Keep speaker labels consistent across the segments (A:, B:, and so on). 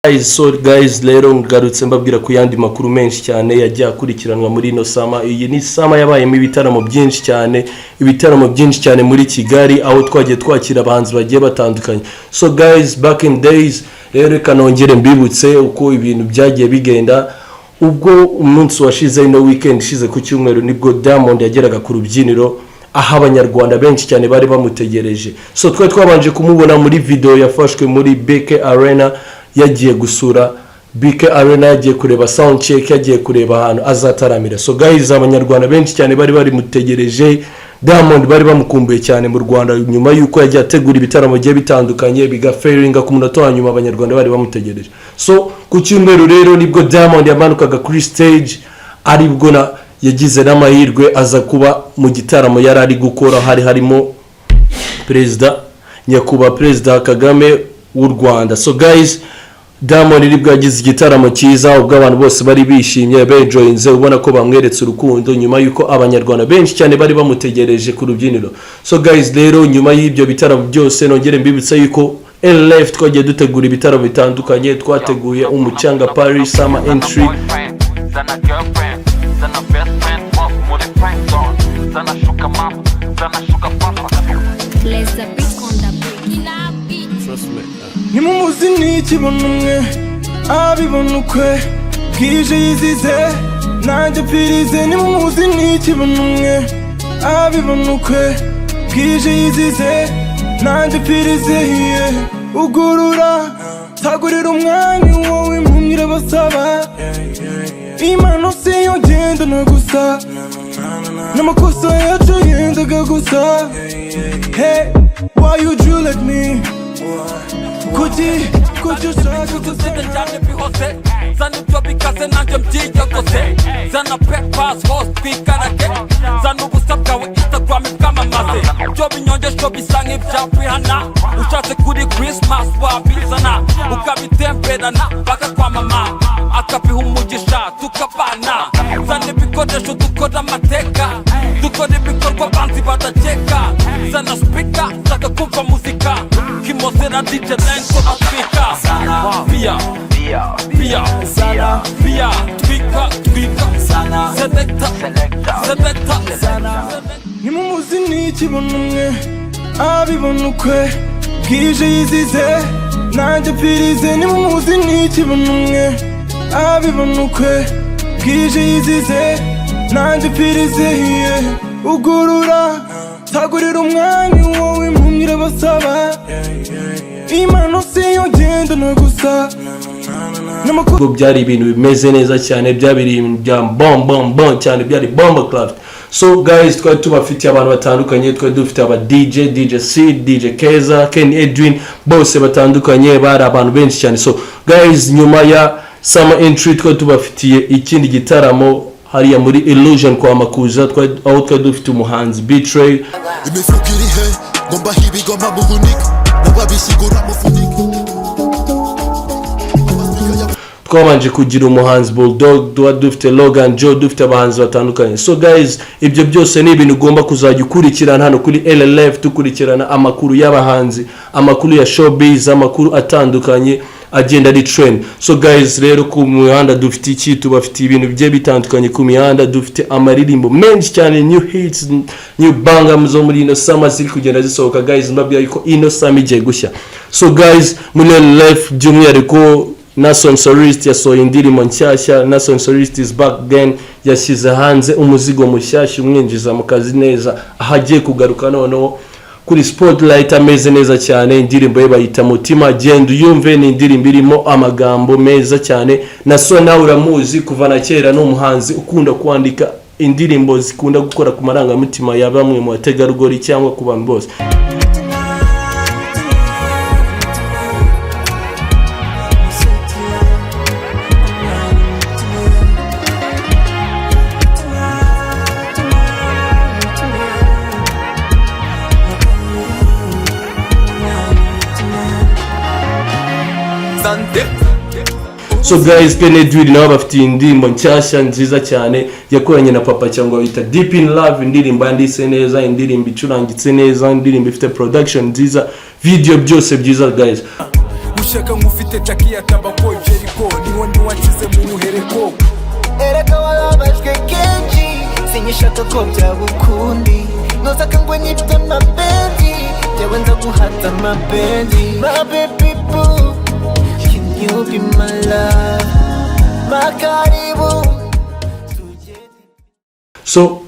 A: So guys rero ngarutse mbabwira ku yandi makuru menshi cyane yagiye akurikiranwa muri ino sama. Iyi ni sama yabayemo ibitaramo byinshi cyane muri Kigali aho twagiye twakira abahanzi bagiye batandukanye. So guys, back in days rero kanongere mbibutse uko ibintu byagiye bigenda. Ubwo umunsi washize ino weekend ishize ku cyumweru nibwo Diamond yageraga ku rubyiniro aho abanyarwanda benshi cyane bari bamutegereje. So twabanje kumubona muri video yafashwe muri BK Arena, yagiye gusura BK Arena, yagiye kureba sound check, yagiye kureba ahantu azataramira. So guys, abanyarwanda benshi cyane bari mutegereje Diamond, bari bamukumbuye cyane mu Rwanda nyuma yuko yagiye ategura ibitaramo giye bitandukanye bigafairinga ku munota wa nyuma abanyarwanda bari bamutegereje. So ku cyumweru rero nibwo Diamond yamanukaga kuri stage, aribwo na yagize n'amahirwe aza kuba mu gitaramo yari ari gukora, harimo nyakubahwa Perezida Kagame w'u Rwanda. So guys, Diamond nibwo yagize igitaramo cyiza ubwo abantu bose bari bishimye bejoyinze, ubona ko bamweretse urukundo nyuma yuko abanyarwanda benshi cyane bari bamutegereje ku rubyiniro. So guys, rero nyuma y'ibyo bitaramo byose nongere mbibutsa yuko LLF twagiye dutegura ibitaramo bitandukanye. Twateguye umucanga Paris Summer Entry,
B: nimumuzi n'ikibonumwe abibona ukwe bwije yizize nanjye pirize. nimumuzi n'ikibonumwe abibona ukwe bwije yizize nanjye pirize. ugurura tagurira umwanya wowe impumyire basaba, imano siyo genda no gusa n'amakosa yacu yendaga gusa. Hey, why you do like me? Could you start to say that bihose zana ibyo bikaze nanjye mbyiyogose, zana breakfast host twikarage, zana ubusa bwawe Instagram bwamamaze, byo binyongesho bisa nk'ibyapihana. ushatse kuri Christmas wabizana ukabitemberana bakakwamama, akabiha umugisha tukabana. zana ibikoresho dukora amateka, dukora ibikorwa banzi badakeka, zana speaker zaka kumva muzika kimozera DJ Lenko atwika. Via twika selecta. nimumuzi n'ikibonumwe abibona ukwe bwije yizize nanjye pirize. nimumuzi n'ikibonumwe abibona ukwe bwije yizize nanjye pirize. ugurura tagurira umwanya wowe impumyire basaba, imano siyo genda no gusa
A: n'amakuru. Byari ibintu bimeze neza cyane, byabiri bya bomb cyane, byari bomb club. So guys, twari tubafitiye abantu batandukanye, twari dufite aba DJ Ceed, DJ Keza, Edwin, bose batandukanye, bari abantu benshi cyane. So guys, nyuma ya Summer Entry twari tubafitiye ikindi gitaramo hariya muri Illusion kwa Makuza, aho twari dufite umuhanzi Betray. Twabanje kugira umuhanzi Bulldog, dufite Logan Joe, dufite abahanzi batandukanye. So guys, ibyo byose ni ibintu ugomba kuzajya ukurikirana hano kuri LLF, tukurikirana amakuru y'abahanzi, amakuru ya showbiz, amakuru atandukanye agenda ari trend. So guys, rero ku mihanda dufite iki, tubafite ibintu bye bitandukanye ku mihanda, dufite amaririmbo menshi cyane, new hits, new bangers zo muri ino summer ziri kugenda zisohoka. Guys, mbabwira yuko ino summer igiye gushya. So guys, muri LLF by'umwihariko Naason Solist yasohoye indirimbo nshyashya. Naason Solist is back again, yashyize hanze umuzigo mushyashya umwinjiza mu kazi neza, ahagiye kugaruka noneho kuri spotlight ameze neza cyane. indirimbo ye bayita Mutima, genda uyumve, ni indirimbo irimo amagambo meza cyane. Naason nawe uramuzi kuva na kera, no umuhanzi ukunda kwandika indirimbo zikunda gukora ku marangamutima ya bamwe mu bategarugori cyangwa ku bantu bose. So guys, Edwin nawe bafite indirimbo nshyashya nziza cyane yakoranye na papa cyangwa bita Deep in Love. indirimbo yanditse neza, indirimbo icurangitse neza, indirimbo ifite production nziza, video byose byiza guys.
C: ushaka nk'ufite takiya tabako Jericho niho ndi wakize mu muhereko
D: ereka warabajwe kenshi sinyishaka ko byabukundi nozaka ngo nyite mapenzi yewe ndaguhata mapenzi my baby boo can you be my love makaribu.
A: So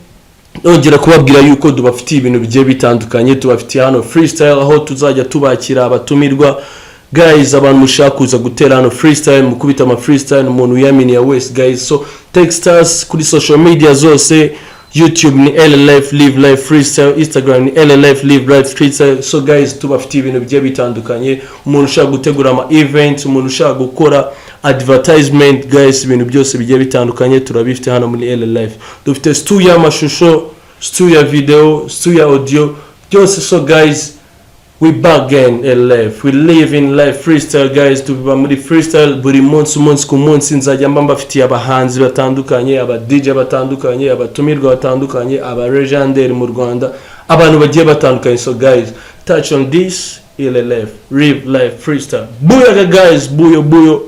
A: nongera kubabwira yuko dubafitiye ibintu bigiye bitandukanye, tubafitiye hano freestyle aho tuzajya tubakira abatumirwa guys, abantu mushaka kuza gutera hano freestyle, mukubita ama freestyle umuntu uyaminiya wese guys. So text us kuri social media zose, YouTube ni LLF Live Life Freestyle, Instagram ni LLF Live Life Freestyle. So guys, tubafitiye ibintu bigiye bitandukanye, umuntu ushaka gutegura ama events, umuntu ushaka gukora advertisement guys, ibintu byose bigiye bitandukanye turabifite hano muri LLF. Dufite studio y'amashusho, studio ya video, studio ya audio byose. So guys, we back again LLF, we live in life freestyle guys. Tubiba muri freestyle buri munsi ku munsi, nzajya mbafitiye abahanzi batandukanye, aba DJ batandukanye, abatumirwa batandukanye, aba legendary mu Rwanda, abantu bagiye batandukanye. So guys, touch on this LLF live life freestyle. Booyah guys, buyo.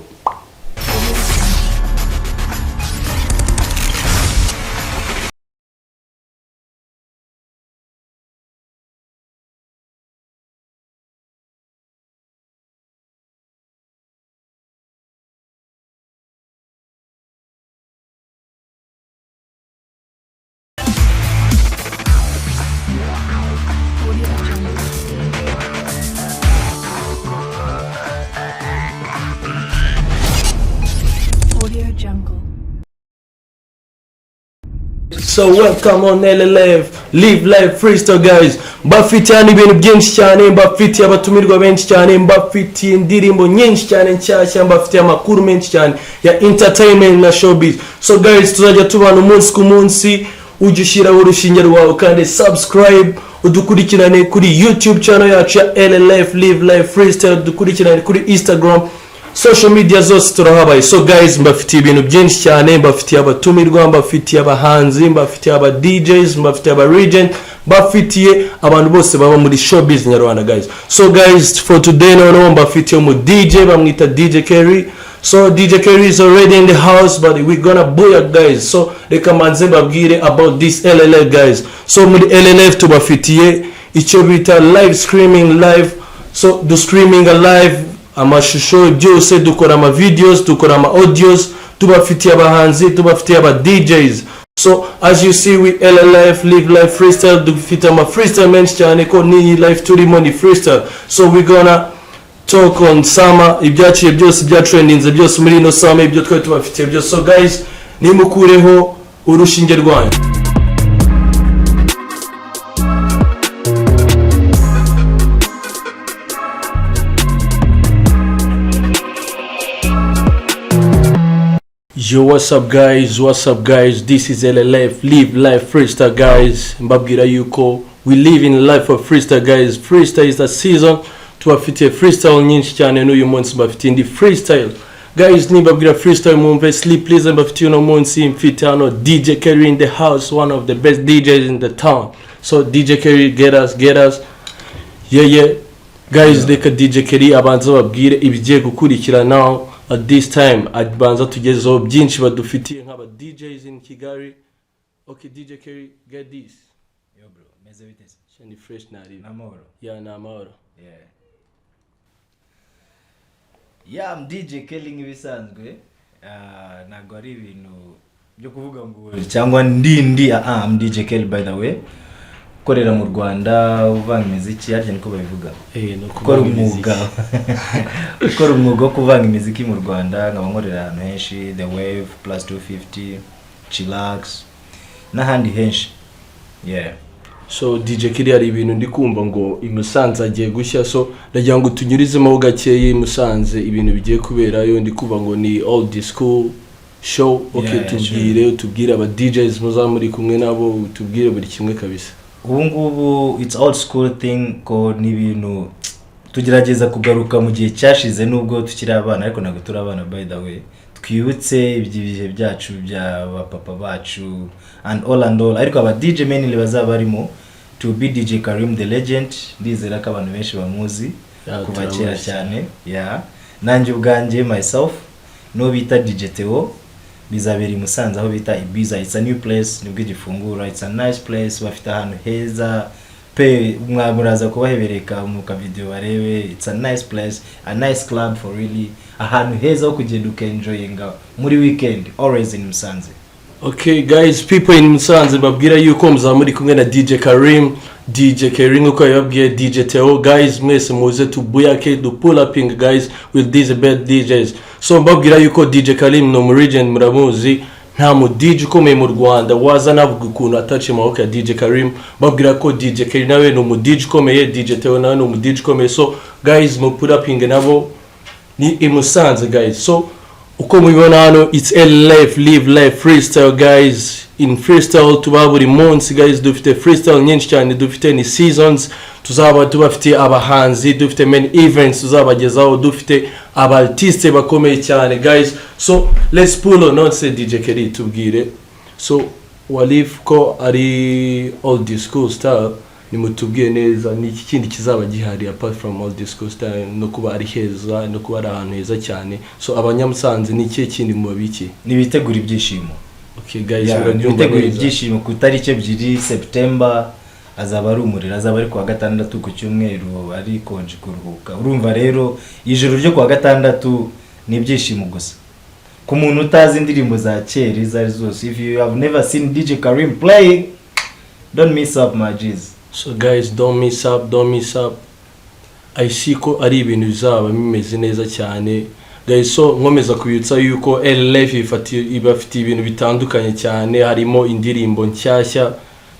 A: So welcome on LLF Live Life Freestyle guys. Mbafitiye ibintu byinshi cyane, mbafitiye abatumirwa benshi cyane, mbafitiye indirimbo nyinshi cyane nshyashya, mbafitiye amakuru menshi cyane ya entertainment na showbiz. So guys, tuzajya tubana umunsi ku munsi, ujye ushyiraho urushinge rwawe kandi subscribe, udukurikirane kuri YouTube channel yacu ya LLF Live Life Freestyle, dukurikirane kuri Instagram, social media zose turahabaye. So guys, mbafitiye ibintu byinshi cyane, mbafitiye abatumirwa, mbafitiye abahanzi, mbafitiye aba DJs, mbafitiye aba regent, mbafitiye abantu bose baba muri showbiz nyarwanda guys. So guys, for today no mbafitiye mu DJ bamwita DJ Kerry. So DJ Kerry is already in the house, but we're gonna booyah guys. So reka manze babwire about this LLF guys. So muri LLF tubafitiye icyo bita live streaming live. So do streaming live, amashusho byose, dukora ama videos, dukora ama audios, tubafitiye abahanzi, tubafitiye aba DJs. So as you see with LLF Live Life Freestyle, dufite ama freestyle menshi cyane ko ni live turimo ni freestyle. So we're gonna talk on summer, ibyaciye byose bya trendings byose muri no summer, ibyo twe tubafitiye byose. So guys, nimukureho urushinge rwanyu. Yo, what's up guys, this is LLF Live Life Freestyle guys. Mbabwira yuko we live in life of freestyle guys. Freestyle is the season, tubafitiye freestyle nyinshi cyane n'uyu munsi mbafitiye ndi freestyle guys. Nimbabwira freestyle mumve sleep please. Mbafitiye uno munsi mfite hano DJ Kerry in the house, one of the best DJs in the town. So DJ Kerry, get us yeah guys. Reka DJ Kerry abanza babwire ibigiye gukurikira now. At this time, abanza tugezeho byinshi badufitiye nk'aba DJs in Kigali. Okay, DJ Kerry, get this.
E: Yo bro, meze bitese.
A: Shani fresh nari.
E: Namahoro.
A: Yeah, namahoro.
E: Yeah, I'm DJ Kelly ibisanzwe. Nago ari ibintu byo kuvuga ngo cyangwa I'm DJ Kelly by the way. Korera mu Rwanda, uvanga imiziki yaryo niko babivuga.
A: No
E: gukora umwuga. Gukora umwuga wo kuvanga imiziki mu Rwanda, nkaba nkorera ahantu henshi, The Wave, Plus 250, Chillax, n'ahandi henshi. Yeah.
A: So DJ Kerry ari ibintu ndi kumva ngo imusanze agiye gushya. So ndagira ngo tunyurizemo gakeye Musanze ibintu bigiye kuberayo. Ndi kuva ngo ni old school show. Okay, yeah, tubwire aba DJs muza muri kumwe nabo, tubwire buri kimwe kabisa.
E: Ubungubu it's old school thing ko n'ibintu tugerageza kugaruka mu gihe cyashize, nubwo tukiri abana ariko nago turi abana by the way. Twibutse ibihe byacu bya papa bacu and all ariko aba DJ mainly bazaba barimo to be DJ Karim the legend. Ndizera ko abantu benshi bamuzi kuva kera cyane. Yeah. nanjye ubwanjye myself no bita DJ Theo bizabera i Musanze aho bita Ibiza. It's a new place nibwo gifungura. It's a nice place, bafite ahantu heza pe mwamuraza kubahebereka mu ka video barebe. It's a nice place, a nice club for really, ahantu heza ho kugenda ukenjoyinga muri weekend always in Musanze.
A: Okay guys, people in Musanze babwira yuko muzaba muri kumwe na DJ Karim uko yababwiye DJ Theo. Guys mwese muze tubuyake du pull upping guys with these bad DJs. So babwira yuko DJ Karim no mu region muramuzi, nta mu DJ ukomeye mu Rwanda waza navuga ukuntu atace maboko ya DJ Karim. Babwira ko DJ Karim nawe no mu DJ ukomeye, DJ Theo nawe no mu DJ ukomeye. So guys mu pull upping nabo ni i Musanze guys. So uko mubibona hano it's LLF live life freestyle guys. In freestyle tuba buri munsi guys, dufite freestyle nyinshi cyane, dufite ni seasons, tuzaba tubafite abahanzi, dufite many events tuzabagezaho, dufite aba artiste bakomeye cyane guys. So let's pull on, not say DJ Kelly tubwire. So walif ko ari old school style, nimutubwiye neza ni iki kindi kizaba gihari apart from all this coast no kuba ari heza, no kuba ari ahantu heza cyane. So abanyamusanze ni iki kindi mu babiki
E: nibitegura ibyishimo.
A: Okay guys,
E: nibitegura ibyishimo ku tariki 2 September azaba ari umuriro, azaba ari kwa gatandatu ku cyumweru ari konje kuruhuka. Urumva rero ijoro ryo kwa gatandatu ni ibyishimo gusa ku muntu utazi indirimbo za kera zari zose. If you have never seen DJ Karim play, don't miss up my G's.
A: So guys, don't miss up. I see ko ari ibintu bizaba bimeze neza cyane guys. So nkomeza kubitsa yuko LLF ibafite ibintu bitandukanye cyane, harimo indirimbo nshyashya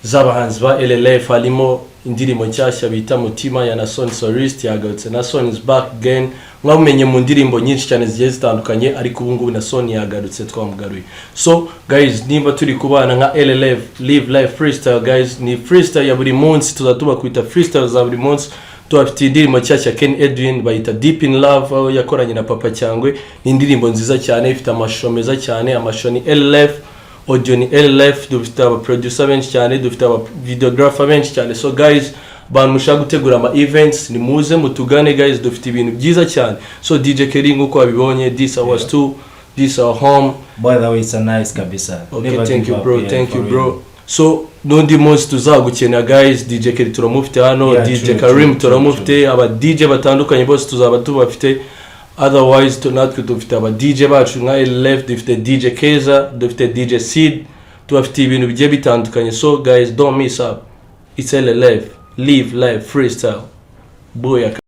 A: z'abahanzi ba LLF, harimo indirimbo nshyashya bita Mutima ya Naason Solist yagarutse. Naason is back again, mwamenye mu ndirimbo nyinshi cyane zigiye zitandukanye, ariko ubu ngubu Naason yagarutse twamugaruye. So guys, nimba turi kubana nka LLF live life freestyle guys, ni freestyle ya buri munsi, tuzatuba kwita freestyle za buri munsi. Tuafite indirimbo nshyashya Edwin bayita Deep in Love, aho yakoranye na Papa Cyangwe. Ni indirimbo nziza cyane, ifite amashusho meza cyane, amashusho ni LLF, audio ni LLF, dufite aba producer benshi cyane, dufite aba videographer benshi cyane. So guys, bantu mushaka gutegura ama events ni muze mutugane guys, dufite ibintu byiza cyane. So DJ Kering uko abibonye, this was too, this our home.
E: By the way, it's a nice kabisa.
A: Okay, thank you bro. So nundi munsi tuzagukena guys, DJ Keri turamufite hano, DJ Karim turamufite, aba DJ batandukanye bose tuzaba tubafite. Otherwise natwe dufite aba DJ bacu nka LLF, dufite DJ Keza, dufite DJ Ceed, tubafite ibintu bigiye bitandukanye. So guys, don't miss up. It's LLF live life freestyle. Boya.